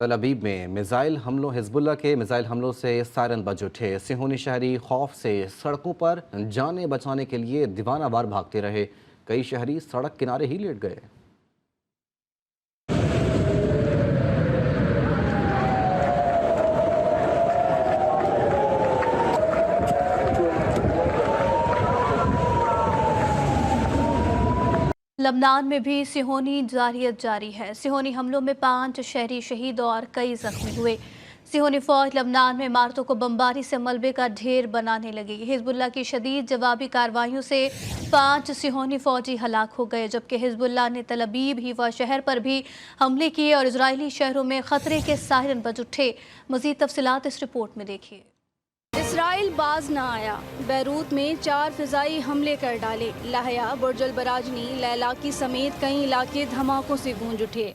تل ابیب میں میزائل حملوں حزب اللہ کے میزائل حملوں سے سائرن بج اٹھے۔ صہیونی شہری خوف سے سڑکوں پر جانیں بچانے کے لیے دیوانہ وار بھاگتے رہے۔ کئی شہری سڑک کنارے ہی لیٹ گئے۔ لبنان میں بھی صہیونی جارحیت جاری ہے۔ صہیونی حملوں میں 5 شہری شہید اور کئی زخمی ہوئے۔ صہیونی فوج لبنان میں عمارتوں کو بمباری سے ملبے کا ڈھیر بنانے لگی۔ حزب اللہ کی شدید جوابی کارروائیوں سے 5 صہیونی فوجی ہلاک ہو گئے، جبکہ حزب اللہ نے تل ابیب حیفا شہر پر بھی حملے کیے اور اسرائیلی شہروں میں خطرے کے سائرن بج اٹھے۔ مزید تفصیلات اس رپورٹ میں دیکھیے۔ اسرائیل باز نہ آیا، بیروت میں 4 فضائی حملے کر ڈالے۔ لاہیا، برج البراجنی، لیلاکی سمیت کئی علاقے دھماکوں سے گونج اٹھے۔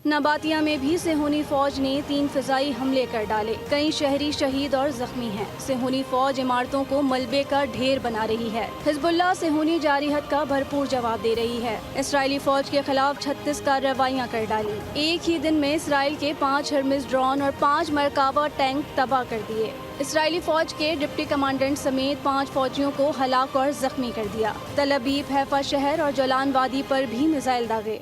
نباتیہ میں بھی صہیونی فوج نے 3 فضائی حملے کر ڈالے، کئی شہری شہید اور زخمی ہیں۔ صہیونی فوج عمارتوں کو ملبے کا ڈھیر بنا رہی ہے۔ حزب اللہ صہیونی جارحیت کا بھرپور جواب دے رہی ہے۔ اسرائیلی فوج کے خلاف 36 کارروائیاں کر ڈالی۔ ایک ہی دن میں اسرائیل کے 5 ہرمز ڈرون اور 5 مرکبہ ٹینک تباہ کر دیے۔ اسرائیلی فوج کے ڈپٹی کمانڈنٹ سمیت 5 فوجیوں کو ہلاک اور زخمی کر دیا۔ تل ابیب، حیفا شہر اور جولان وادی پر بھی میزائل داغے۔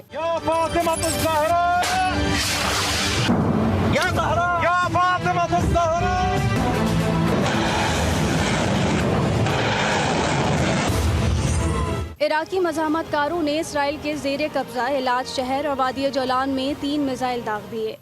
عراقی مزاحمت کاروں نے اسرائیل کے زیر قبضہ علاج شہر اور وادی جولان میں 3 میزائل داغ دیے۔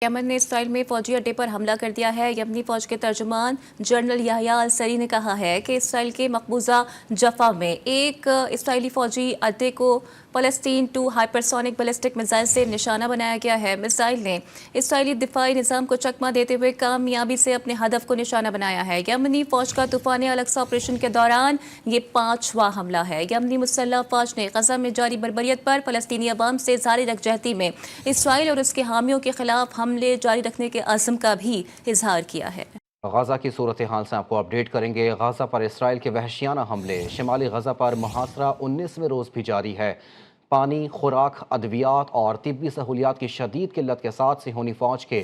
یمن نے اسرائیل میں فوجی اڈے پر حملہ کر دیا ہے۔ یمنی فوج کے ترجمان جنرل یحییٰ السری نے کہا ہے کہ اسرائیل کے مقبوضہ جفا میں ایک اسرائیلی فوجی اڈے کو فلسطین 2 ہائپرسونک بیلسٹک میزائل سے نشانہ بنایا گیا ہے۔ میزائل نے اسرائیلی دفاعی نظام کو چکمہ دیتے ہوئے کامیابی سے اپنے ہدف کو نشانہ بنایا ہے۔ یمنی فوج کا طوفان الاقصی آپریشن کے دوران یہ 5واں حملہ ہے۔ یمنی مسلح افواج نے غزہ میں جاری بربریت پر فلسطینی عوام سے اظہار یکجہتی میں اسرائیل اور اس کے حامیوں کے خلاف حملے جاری رکھنے کے عزم کا بھی اظہار کیا ہے۔ غزہ کی صورتحال سے آپ کو اپڈیٹ کریں گے۔ غزہ پر اسرائیل کے وحشیانہ حملے۔ شمالی غزہ پر محاصرہ 19ویں روز بھی جاری ہے۔ پانی، خوراک، ادویات اور طبی سہولیات کی شدید قلت کے ساتھ صہیونی فوج کے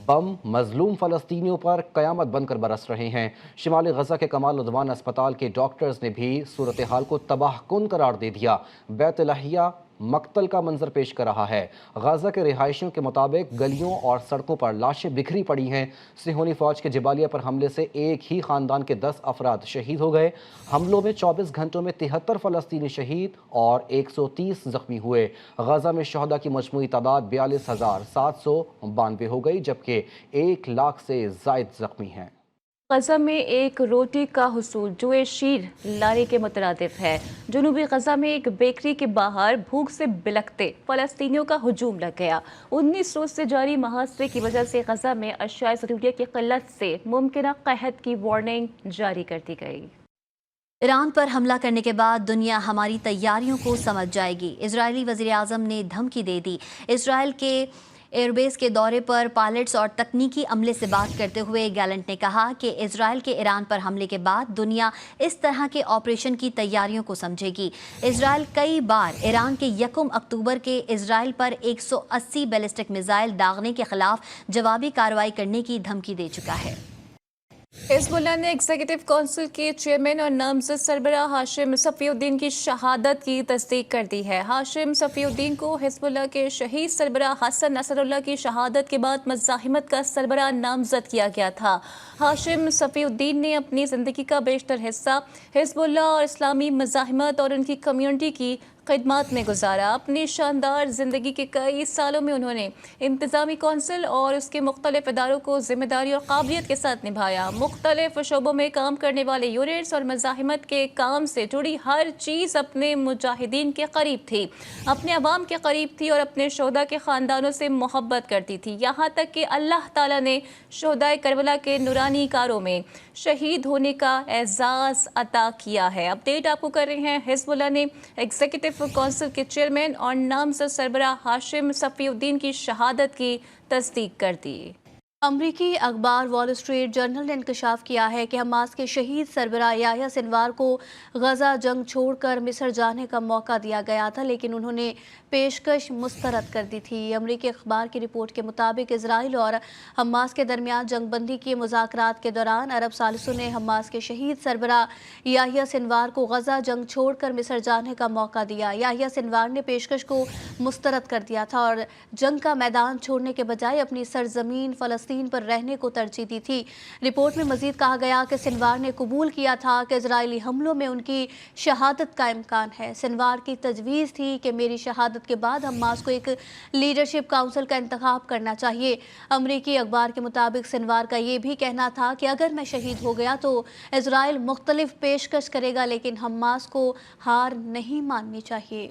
بم مظلوم فلسطینیوں پر قیامت بن کر برس رہے ہیں۔ شمالی غزہ کے کمال عدوان اسپتال کے ڈاکٹرز نے بھی صورتحال کو تباہ کن قرار دے دیا۔ بیت لحیہ مقتل کا منظر پیش کر رہا ہے۔ غزہ کے رہائشیوں کے مطابق گلیوں اور سڑکوں پر لاشیں بکھری پڑی ہیں۔ صہیونی فوج کے جبالیہ پر حملے سے ایک ہی خاندان کے 10 افراد شہید ہو گئے۔ حملوں میں 24 گھنٹوں میں 73 فلسطینی شہید اور 130 زخمی ہوئے۔ غزہ میں شہداء کی مجموعی تعداد 42,792 ہو گئی، جبکہ 1 لاکھ سے زائد زخمی ہیں۔ غزہ میں ایک روٹی کا حصول جو شیر لارے کے مترادف ہے۔ جنوبی غزہ میں ایک بیکری کے باہر بھوک سے بلکتے فلسطینیوں کا ہجوم لگ گیا۔ 19 روز سے جاری محاصرے کی وجہ سے غزہ میں اشیاء ضروریہ کی قلت سے ممکنہ قحط کی وارننگ جاری کر دی گئی۔ ایران پر حملہ کرنے کے بعد دنیا ہماری تیاریوں کو سمجھ جائے گی، اسرائیلی وزیراعظم نے دھمکی دے دی۔ اسرائیل کے ایئر بیس کے دورے پر پائلٹس اور تکنیکی عملے سے بات کرتے ہوئے گیلنٹ نے کہا کہ اسرائیل کے ایران پر حملے کے بعد دنیا اس طرح کے آپریشن کی تیاریوں کو سمجھے گی۔ اسرائیل کئی بار ایران کے 1 اکتوبر کے اسرائیل پر 180 بیلسٹک میزائل داغنے کے خلاف جوابی کارروائی کرنے کی دھمکی دے چکا ہے۔ حزب اللہ نے ایگزیکٹو کونسل کے چیئرمین اور نامزد سربراہ ہاشم صفی الدین کی شہادت کی تصدیق کر دی ہے۔ ہاشم صفی الدین کو حزب اللہ کے شہید سربراہ حسن نصر اللہ کی شہادت کے بعد مزاحمت کا سربراہ نامزد کیا گیا تھا۔ ہاشم صفی الدین نے اپنی زندگی کا بیشتر حصہ حزب اللہ اور اسلامی مزاحمت اور ان کی کمیونٹی کی خدمات میں گزارا۔ اپنی شاندار زندگی کے کئی سالوں میں انہوں نے انتظامی کونسل اور اس کے مختلف اداروں کو ذمہ داری اور قابلیت کے ساتھ نبھایا۔ مختلف شعبوں میں کام کرنے والے یونٹس اور مزاحمت کے کام سے جڑی ہر چیز اپنے مجاہدین کے قریب تھی، اپنے عوام کے قریب تھی اور اپنے شہداء کے خاندانوں سے محبت کرتی تھی، یہاں تک کہ اللہ تعالیٰ نے شہدائے کربلا کے نورانی کاروں میں شہید ہونے کا اعزاز عطا کیا ہے۔ اپڈیٹ آپ کو کر رہے ہیں، حزب اللہ نے ایگزیکٹو کونسل کے چیئرمین اور نامزد سربراہ ہاشم صفی الدین کی شہادت کی تصدیق کر دی۔ امریکی اخبار وال اسٹریٹ جرنل نے انکشاف کیا ہے کہ حماس کے شہید سربراہ یحییٰ سنوار کو غزہ جنگ چھوڑ کر مصر جانے کا موقع دیا گیا تھا، لیکن انہوں نے پیشکش مسترد کر دی تھی۔ امریکی اخبار کی رپورٹ کے مطابق اسرائیل اور حماس کے درمیان جنگ بندی کے مذاکرات کے دوران عرب ثالثوں نے حماس کے شہید سربراہ یحییٰ سنوار کو غزہ جنگ چھوڑ کر مصر جانے کا موقع دیا۔ یحییٰ سنوار نے پیشکش کو مسترد کر دیا تھا اور جنگ کا میدان چھوڑنے کے بجائے اپنی سرزمین فلسطین پر رہنے کو ترجیح دی تھی۔ رپورٹ میں مزید کہا گیا کہ سنوار نے قبول کیا تھا کہ اسرائیلی حملوں میں ان کی شہادت کا امکان ہے۔ سنوار کی تجویز تھی کہ میری شہادت کے بعد حماس کو ایک لیڈرشپ کونسل کا انتخاب کرنا چاہیے۔ امریکی اخبار کے مطابق سنوار کا یہ بھی کہنا تھا کہ اگر میں شہید ہو گیا تو اسرائیل مختلف پیشکش کرے گا، لیکن حماس کو ہار نہیں ماننی چاہیے۔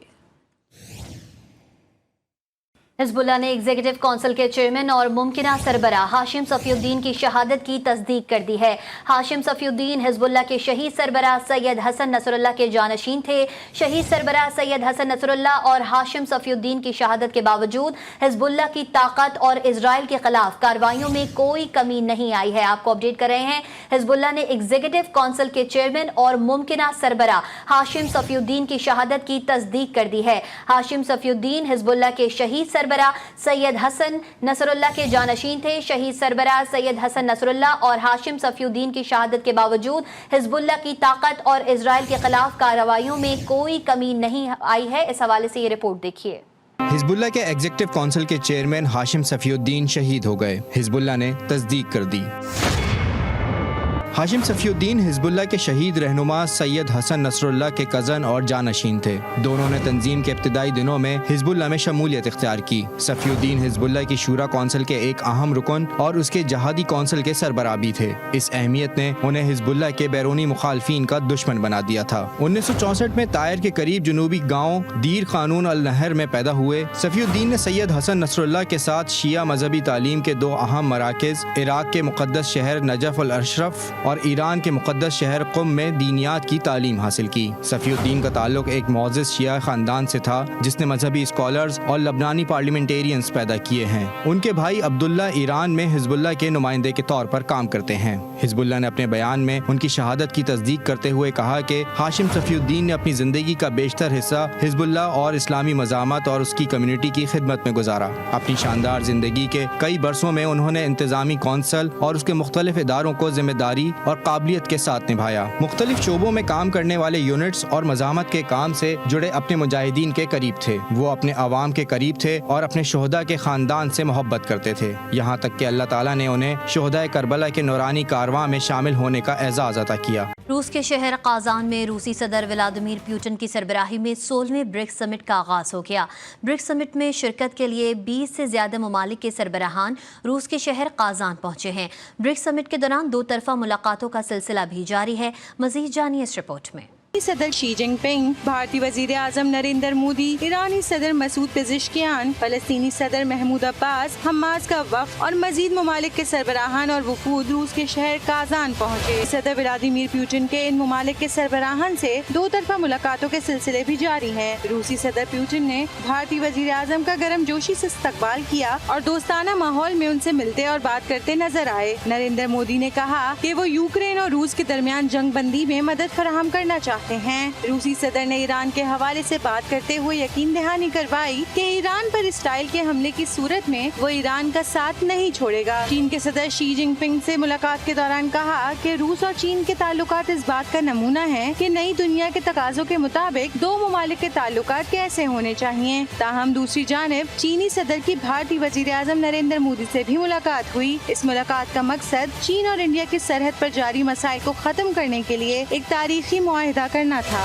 حزب اللہ نے ایگزیکٹو کونسل کے چیئرمین اور ممکنہ سربراہ ہاشم صفی الدین کی شہادت کی تصدیق کر دی ہے۔ ہاشم صفی الدین حزب اللہ کے شہید سربراہ سید حسن نصر اللہ کے جانشین تھے۔ شہید سربراہ سید حسن نصر اللہ اور ہاشم صفی الدین کی شہادت کے باوجود حزب اللہ کی طاقت اور اسرائیل کے خلاف کارروائیوں میں کوئی کمی نہیں آئی ہے۔ آپ کو اپڈیٹ کر رہے ہیں، حزب اللہ نے ایگزیکٹو کونسل کے چیئرمین اور ممکنہ سربراہ ہاشم صفی الدین کی شہادت کی تصدیق کر دی ہے۔ ہاشم صفی الدین حزب اللہ کے شہید سربراہ سید حسن نصر اللہ کے جانشین تھے۔ شہید سربراہ سید حسن نصر اللہ اور ہاشم صفی الدین کی شہادت کے باوجود حزب اللہ کی طاقت اور اسرائیل کے خلاف کارروائیوں میں کوئی کمی نہیں آئی ہے۔ اس حوالے سے یہ رپورٹ دیکھیے۔ حزب اللہ کے ایگزیکٹو کونسل کے چیئرمین ہاشم صفی الدین شہید ہو گئے، حزب اللہ نے تصدیق کر دی۔ ہاشم صفی الدین حزب اللہ کے شہید رہنما سید حسن نصر اللہ کے کزن اور جانشین تھے۔ دونوں نے تنظیم کے ابتدائی دنوں میں حزب اللہ میں شمولیت اختیار کی۔ صفی الدین حزب اللہ کی شورا کونسل کے ایک اہم رکن اور اس کے جہادی کونسل کے سربراہ بھی تھے۔ اس اہمیت نے انہیں حزب اللہ کے بیرونی مخالفین کا دشمن بنا دیا تھا۔ 1964 میں طائر کے قریب جنوبی گاؤں دیر قانون النہر میں پیدا ہوئے۔ صفی الدین نے سید حسن نصر اللہ کے ساتھ شیعہ مذہبی تعلیم کے دو اہم مراکز، عراق کے مقدس شہر نجف الاشرف اور ایران کے مقدس شہر قم میں دینیات کی تعلیم حاصل کی۔ صفی الدین کا تعلق ایک معزز شیعہ خاندان سے تھا جس نے مذہبی اسکالرز اور لبنانی پارلیمنٹیرینز پیدا کیے ہیں۔ ان کے بھائی عبداللہ ایران میں حزب اللہ کے نمائندے کے طور پر کام کرتے ہیں۔ حزب اللہ نے اپنے بیان میں ان کی شہادت کی تصدیق کرتے ہوئے کہا کہ ہاشم صفی الدین نے اپنی زندگی کا بیشتر حصہ حزب اللہ اور اسلامی مزاحمت اور اس کی کمیونٹی کی خدمت میں گزارا۔ اپنی شاندار زندگی کے کئی برسوں میں انہوں نے انتظامی کونسل اور اس کے مختلف اداروں کو ذمہ داری اور قابلیت کے ساتھ نبھایا۔ مختلف شعبوں میں کام کرنے والے یونٹس اور مزاحمت کے کام سے جڑے اپنے مجاہدین کے قریب تھے۔ وہ اپنے عوام کے قریب تھے اور اپنے شہداء کے خاندان سے محبت کرتے تھے، یہاں تک کہ اللہ تعالیٰ نے انہیں شہداء کربلا کے نورانی کارواں میں شامل ہونے کا اعزاز عطا کیا۔ روس کے شہر قازان میں روسی صدر ولادیمیر پوٹن کی سربراہی میں 16ویں برکس سمٹ کا آغاز ہو گیا۔ برکس سمٹ میں شرکت کے لیے 20 سے زیادہ ممالک کے سربراہان روس کے شہر قازان پہنچے ہیں۔ برکس سمٹ کے دوران دو طرفہ ملاقاتوں کا سلسلہ بھی جاری ہے۔ مزید جانیے اس رپورٹ میں۔ صدر شی جن پنگ، بھارتی وزیر اعظم نریندر مودی، ایرانی صدر مسعود پزشکیان، فلسطینی صدر محمود عباس، حماس کا وفد اور مزید ممالک کے سربراہان اور وفود روس کے شہر قازان پہنچے۔ صدر ولادیمیر پوٹن کے ان ممالک کے سربراہان سے دو طرفہ ملاقاتوں کے سلسلے بھی جاری ہیں۔ روسی صدر پوٹن نے بھارتی وزیر اعظم کا گرم جوشی سے استقبال کیا اور دوستانہ ماحول میں ان سے ملتے اور بات کرتے نظر آئے۔ نریندر مودی نے کہا کہ وہ یوکرین اور روس کے درمیان جنگ بندی میں مدد فراہم کرنا چاہتے ہیں۔ روسی صدر نے ایران کے حوالے سے بات کرتے ہوئے یقین دہانی کروائی کہ ایران پر اسرائیل کے حملے کی صورت میں وہ ایران کا ساتھ نہیں چھوڑے گا۔ چین کے صدر شی جن پنگ سے ملاقات کے دوران کہا کہ روس اور چین کے تعلقات اس بات کا نمونہ ہیں کہ نئی دنیا کے تقاضوں کے مطابق دو ممالک کے تعلقات کیسے ہونے چاہیے۔ تاہم دوسری جانب چینی صدر کی بھارتی وزیر اعظم نریندر مودی سے بھی ملاقات ہوئی۔ اس ملاقات کا مقصد چین اور انڈیا کی سرحد پر جاری مسائل کو ختم کرنے کے لیے ایک تاریخی معاہدہ کرنا تھا۔